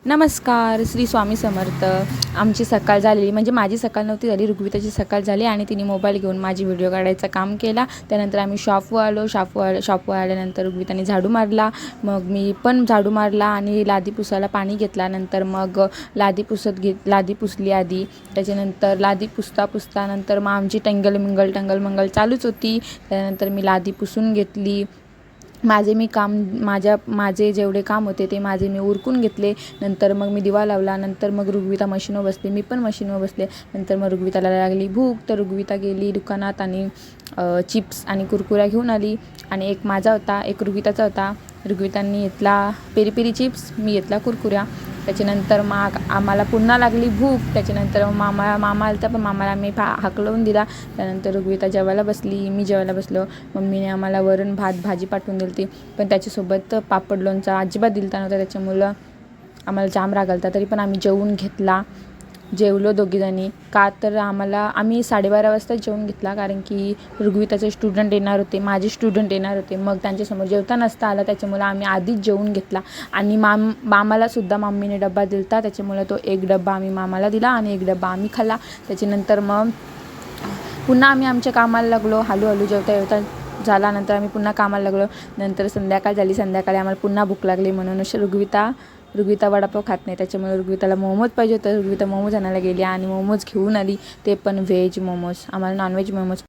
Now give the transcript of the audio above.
नमस्कार, श्री स्वामी समर्थ. आमची सकाळ झालेली म्हणजे माझी सकाळ नव्हती झाली, ऋग्विताची सकाळ झाली आणि तिने मोबाईल घेऊन माझी व्हिडिओ काढायचं काम केला. त्यानंतर आम्ही शॉपवर आलो. शॉपवर आल्यानंतर ऋग्विताने झाडू मारला. मग मी पण झाडू मारला आणि लादी पुसायला पाणी घेतला. नंतर मग लादी पुसली आधी. त्याच्यानंतर लादी पुसता नंतर मग आमची टंगल चालूच होती. त्यानंतर मी लादी पुसून घेतली. माझे जेवढे काम होते ते मी उरकून घेतले. नंतर मग मी दिवा लावला. नंतर मग ऋग्विता मशीनवर बसली, मी पण मशीनवर बसले. नंतर मग ऋग्विताला लागली भूक, तर ऋग्विता गेली दुकानात आणि चिप्स आणि कुरकुऱ्या घेऊन आली. आणि एक माझा होता, एक ऋग्विताचा होता. ऋग्वितांनी घेतला पेरी पेरी चिप्स, मी घेतला कुरकुऱ्या. त्याच्यानंतर मग आम्हाला पुन्हा लागली भूक. त्याच्यानंतर मामा आलता, पण मामाला मी हाकलवून दिला. त्यानंतर ऋग्विता जेवायला बसली, मी जेवायला बसलो. मम्मीने आम्हाला वरण भात भाजी पाठवून दिली होती, पण त्याच्यासोबत पापड लोणचा अजिबात दिलता नव्हता. त्याच्यामुळं आम्हाला जाम राग आलता. तरी पण आम्ही जेवलो दोघीजणी. का तर आम्ही 12:30 वाजता जेवून घेतला, कारण की ऋग्विताचे स्टुडंट येणार होते, माझे स्टुडंट येणार होते. मग त्यांच्यासमोर जेवता नसता आला, त्याच्यामुळं आम्ही आधीच जेवून घेतला. आणि मामालासुद्धा मम्मीने डब्बा दिला, त्याच्यामुळं तो एक डब्बा आम्ही मामाला दिला आणि एक डब्बा आम्ही खाल्ला. त्याच्यानंतर मग पुन्हा आम्ही आमच्या कामाला लागलो. हळूहळू जेवता झाला. नंतर आम्ही पुन्हा कामाला लागलो. नंतर संध्याकाळ झाली. संध्याकाळी आम्हाला पुन्हा भूक लागली, म्हणून ऋग्विता वडापाव खात नाही, त्याच्यामुळे ऋग्विताला मोमोज पाहिजे होतं. ऋग्विता मोमोज आणायला गेली आणि मोमोज घेऊन आली, ते पण व्हेज मोमोज. आम्हाला नॉनव्हेज मोमोज